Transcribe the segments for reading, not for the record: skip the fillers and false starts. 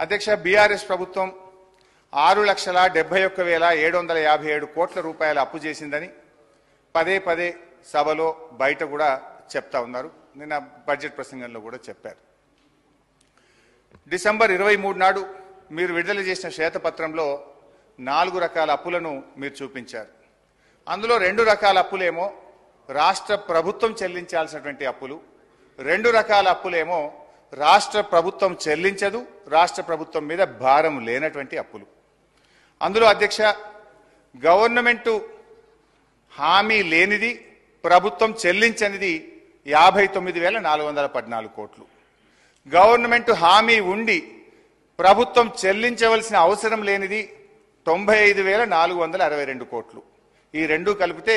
అధ్యక్ష బీఆర్ఎస్ ప్రభుత్వం 6,71,757 కోట్ల రూపాయల అప్పు చేసిందని పదే పదే సభలో బయట కూడా చెప్తా ఉన్నారు. నిన్న బడ్జెట్ ప్రసంగంలో కూడా చెప్పారు. డిసెంబర్ 23 నాడు మీరు విడుదల చేసిన శ్వేతపత్రంలో 4 రకాల అప్పులను మీరు చూపించారు. అందులో 2 రకాల అప్పులేమో రాష్ట్ర ప్రభుత్వం చెల్లించాల్సినటువంటి అప్పులు, 2 రకాల అప్పులేమో రాష్ట్ర ప్రభుత్వం చెల్లించదు, రాష్ట్ర ప్రభుత్వం మీద భారం లేనటువంటి అప్పులు. అందులో అధ్యక్ష గవర్నమెంట్ హామీ లేనిది, ప్రభుత్వం చెల్లించనిది 59,414 కోట్లు. గవర్నమెంట్ హామీ ఉండి ప్రభుత్వం చెల్లించవలసిన అవసరం లేనిది 95,462 కోట్లు. ఈ రెండు కలిపితే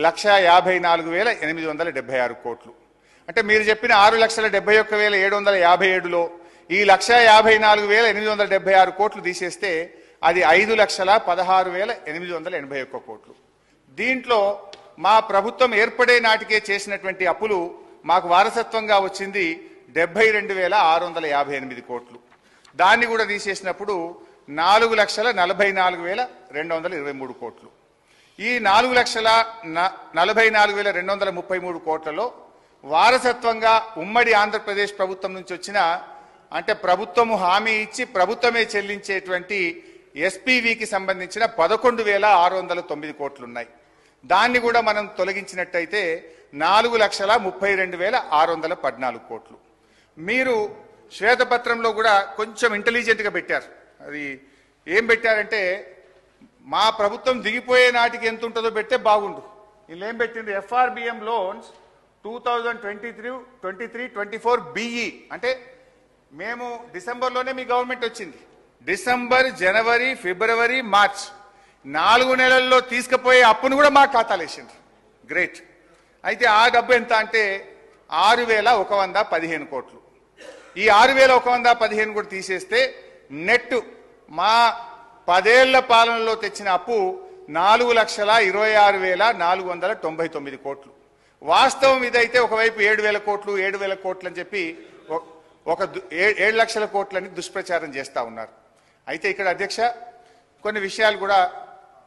1,54,876 కోట్లు. అంటే మీరు చెప్పిన 6,71,757లో ఈ 1,54,876 కోట్లు తీసేస్తే అది 5,16,881 కోట్లు. దీంట్లో మా ప్రభుత్వం ఏర్పడే నాటికే చేసినటువంటి అప్పులు మాకు వారసత్వంగా వచ్చింది 72,658 కోట్లు. దాన్ని కూడా తీసేసినప్పుడు 4,44,223 కోట్లు. ఈ 4,44,233 కోట్లలో వారసత్వంగా ఉమ్మడి ఆంధ్రప్రదేశ్ ప్రభుత్వం నుంచి వచ్చిన, అంటే ప్రభుత్వము హామీ ఇచ్చి ప్రభుత్వమే చెల్లించేటువంటి ఎస్పీవీకి సంబంధించిన 11,609 కోట్లున్నాయి. దాన్ని కూడా మనం తొలగించినట్టయితే 4,32,614 కోట్లు. మీరు శ్వేతపత్రంలో కూడా కొంచెం ఇంటెలిజెంట్గా పెట్టారు. అది ఏం పెట్టారంటే మా ప్రభుత్వం దిగిపోయే నాటికి ఎంత ఉంటుందో పెడితే బాగుండు. వీళ్ళు ఏం పెట్టింది, ఎఫ్ఆర్బిఎం లోన్స్ 2023-24 బిఈ, అంటే మేము డిసెంబర్లోనే మీ గవర్నమెంట్ వచ్చింది. డిసెంబర్, జనవరి, ఫిబ్రవరి, మార్చ్ 4 నెలల్లో తీసుకుపోయే అప్పును కూడా మా ఖాతాలు వేసింది. గ్రేట్. అయితే ఆ డబ్బు ఎంత అంటే 6,115 కోట్లు. ఈ 6,115 కూడా తీసేస్తే నెట్ మా 10 ఏళ్ల పాలనలో తెచ్చిన అప్పు 4,26,499 కోట్లు. వాస్తవం ఇదైతే ఒకవైపు 7,000 కోట్లు 7,000 కోట్లు అని చెప్పి ఒక 7 లక్షల కోట్లని దుష్ప్రచారం చేస్తూ ఉన్నారు. అయితే ఇక్కడ అధ్యక్ష కొన్ని విషయాలు కూడా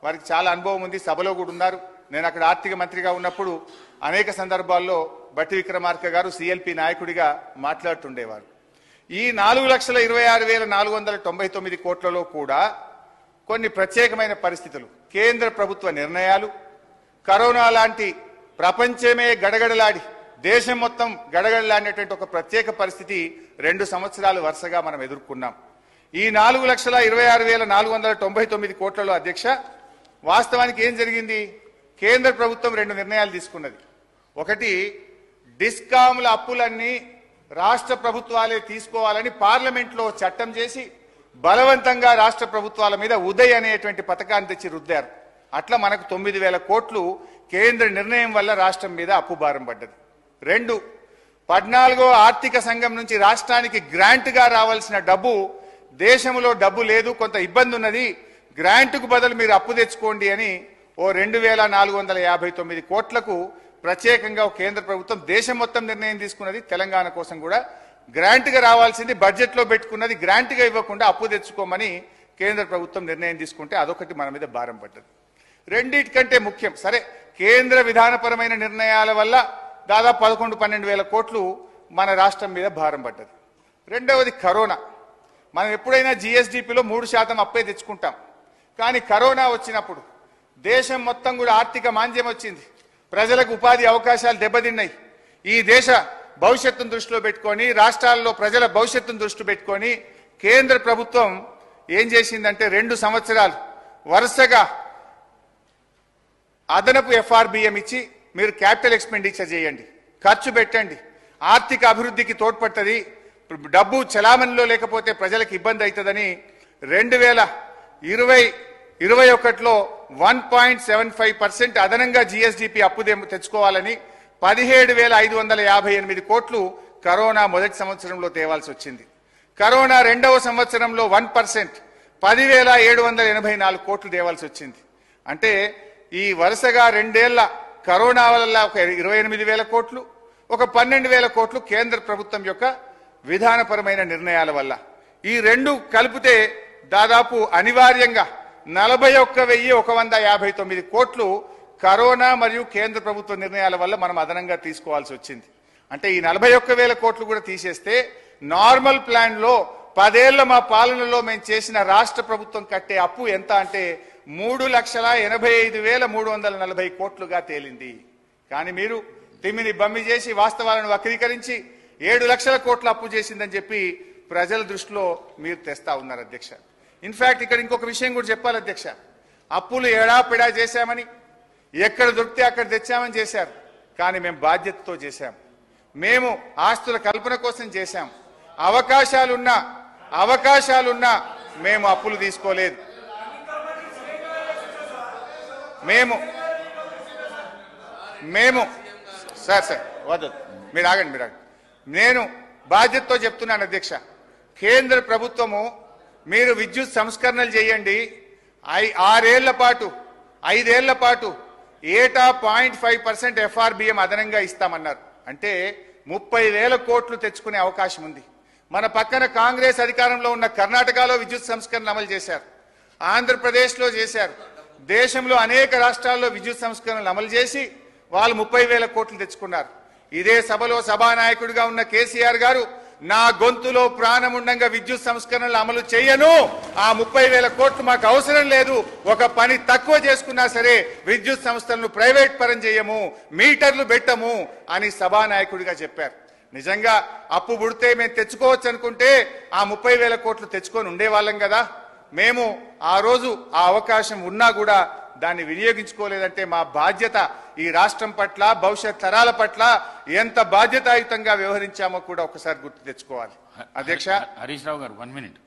వారికి చాలా అనుభవం ఉంది, సభలో కూడా ఉన్నారు. నేను అక్కడ ఆర్థిక మంత్రిగా ఉన్నప్పుడు అనేక సందర్భాల్లో బట్టి విక్రమార్క గారు సిఎల్పి నాయకుడిగా మాట్లాడుతుండేవారు. ఈ 4,26,499 కోట్లలో కూడా కొన్ని ప్రత్యేకమైన పరిస్థితులు, కేంద్ర ప్రభుత్వ నిర్ణయాలు, కరోనా లాంటి ప్రపంచమే గడగడలాడి దేశం మొత్తం గడగడలాడినటువంటి ఒక ప్రత్యేక పరిస్థితి 2 సంవత్సరాలు వరుసగా మనం ఎదుర్కొన్నాం. ఈ 4,26,499 కోట్లలో అధ్యక్ష వాస్తవానికి ఏం జరిగింది, కేంద్ర ప్రభుత్వం 2 నిర్ణయాలు తీసుకున్నది. ఒకటి, డిస్కామ్ల అప్పులన్నీ రాష్ట్ర ప్రభుత్వాలే తీసుకోవాలని పార్లమెంట్లో చట్టం చేసి బలవంతంగా రాష్ట్ర ప్రభుత్వాల మీద ఉదయ్ అనేటువంటి పథకాన్ని తెచ్చి రుద్దారు. అట్లా మనకు 9,000 కోట్లు కేంద్ర నిర్ణయం వల్ల రాష్ట్రం మీద అప్పు భారం పడ్డది. 2, 14వ ఆర్థిక సంఘం నుంచి రాష్ట్రానికి గ్రాంట్గా రావాల్సిన డబ్బు, దేశంలో డబ్బు లేదు, కొంత ఇబ్బంది ఉన్నది, గ్రాంట్కు బదులు మీరు అప్పు తెచ్చుకోండి అని ఓ 2,459 కోట్లకు ప్రత్యేకంగా కేంద్ర ప్రభుత్వం దేశం మొత్తం నిర్ణయం తీసుకున్నది. తెలంగాణ కోసం కూడా గ్రాంట్గా రావాల్సింది బడ్జెట్లో పెట్టుకున్నది, గ్రాంట్గా ఇవ్వకుండా అప్పు తెచ్చుకోమని కేంద్ర ప్రభుత్వం నిర్ణయం తీసుకుంటే అదొకటి మన మీద భారం పడ్డది. రెండిటికంటే ముఖ్యం, సరే కేంద్ర విధానపరమైన నిర్ణయాల వల్ల దాదాపు 11-12 కోట్లు మన రాష్ట్రం మీద భారం పడ్డది. రెండవది కరోనా. మనం ఎప్పుడైనా జిఎస్డిపిలో 3% అప్పే తెచ్చుకుంటాం. కానీ కరోనా వచ్చినప్పుడు దేశం మొత్తం కూడా ఆర్థిక మాంద్యం వచ్చింది, ప్రజలకు ఉపాధి అవకాశాలు దెబ్బతిన్నాయి. ఈ దేశ భవిష్యత్తును దృష్టిలో పెట్టుకొని, రాష్ట్రాల్లో ప్రజల భవిష్యత్తును దృష్టి పెట్టుకొని కేంద్ర ప్రభుత్వం ఏం చేసిందంటే 2 సంవత్సరాలు వరుసగా అదనపు ఎఫ్ఆర్బిఎం ఇచ్చి మీరు క్యాపిటల్ ఎక్స్పెండిచర్ చేయండి, ఖర్చు పెట్టండి, ఆర్థిక అభివృద్ధికి తోడ్పడుతుంది, డబ్బు చలామణిలో లేకపోతే ప్రజలకు ఇబ్బంది అవుతుందని 2020-21లో 1.75% అదనంగా జిఎస్డిపి అప్పు తెచ్చుకోవాలని 17,558 కోట్లు కరోనా మొదటి సంవత్సరంలో తేవాల్సి వచ్చింది. కరోనా 2వ సంవత్సరంలో 1% 10,784 కోట్లు తేవాల్సి వచ్చింది. అంటే ఈ వరుసగా 2 ఏళ్ల కరోనా వల్ల ఒక 28,000 కోట్లు, ఒక 12,000 కోట్లు కేంద్ర ప్రభుత్వం యొక్క విధానపరమైన నిర్ణయాల వల్ల ఈ రెండు కలిపితే దాదాపు అనివార్యంగా 41,159 కోట్లు కరోనా మరియు కేంద్ర ప్రభుత్వ నిర్ణయాల వల్ల మనం అదనంగా తీసుకోవాల్సి వచ్చింది. అంటే ఈ 41,000 కోట్లు కూడా తీసేస్తే నార్మల్ ప్లాన్ లో 10 ఏళ్ల మా పాలనలో మేము చేసిన రాష్ట్ర ప్రభుత్వం కట్టే అప్పు ఎంత అంటే 3,85,340 కోట్లుగా తేలింది. కానీ మీరు తిమ్మిని బమ్మి చేసి వాస్తవాలను వక్రీకరించి 7 లక్షల కోట్ల అప్పు చేసిందని చెప్పి ప్రజల దృష్టిలో మీరు తెస్తా ఉన్నారు అధ్యక్ష. ఇన్ఫాక్ట్ ఇక్కడ ఇంకొక విషయం కూడా చెప్పాలి అధ్యక్ష. అప్పులు ఎడాపెడా చేశామని, ఎక్కడ దొరికితే అక్కడ తెచ్చామని చేశారు. కానీ మేము బాధ్యతతో చేశాం. మేము ఆస్తుల కల్పన కోసం చేశాం. అవకాశాలున్నా మేము అప్పులు తీసుకోలేదు. మేము సార్ వద్దు, మీరు ఆగండి. నేను బాధ్యతతో చెప్తున్నాను అధ్యక్ష. కేంద్ర ప్రభుత్వము మీరు విద్యుత్ సంస్కరణలు చేయండి, 5 ఏళ్ల పాటు ఏటా 0.5% FRBM అదనంగా ఇస్తామన్నారు. అంటే 30,000 కోట్లు తెచ్చుకునే అవకాశం ఉంది. మన పక్కన కాంగ్రెస్ అధికారంలో ఉన్న కర్ణాటకలో విద్యుత్ సంస్కరణలు అమలు చేశారు, ఆంధ్రప్రదేశ్లో చేశారు. దేశంలో అనేక రాష్ట్రాల్లో విద్యుత్ సంస్కరణలు అమలు చేసి వాళ్ళు 30,000 కోట్లు తెచ్చుకున్నారు. ఇదే సభలో సభానాయకుడిగా ఉన్న కేసీఆర్ గారు నా గొంతులో ప్రాణముండంగా విద్యుత్ సంస్కరణలు అమలు చేయను, ఆ 30,000 కోట్లు మాకు అవసరం లేదు, ఒక పని తక్కువ చేసుకున్నా సరే విద్యుత్ సంస్థలను ప్రైవేట్ పరం చేయము, మీటర్లు పెట్టము అని సభానాయకుడిగా చెప్పారు. నిజంగా అప్పు పుడితే మేము తెచ్చుకోవచ్చు అనుకుంటే ఆ 30,000 కోట్లు తెచ్చుకొని ఉండేవాళ్ళం కదా. మేము ఆ రోజు ఆ అవకాశం ఉన్నా కూడా దాన్ని వినియోగించుకోలేదంటే మా బాధ్యత ఈ రాష్ట్రం పట్ల, భవిష్యత్ తరాల పట్ల ఎంత బాధ్యతాయుతంగా వ్యవహరించామో కూడా ఒకసారి గుర్తు తెచ్చుకోవాలి. అధ్యక్ష, హరీష్ రావు గారు 1 minute.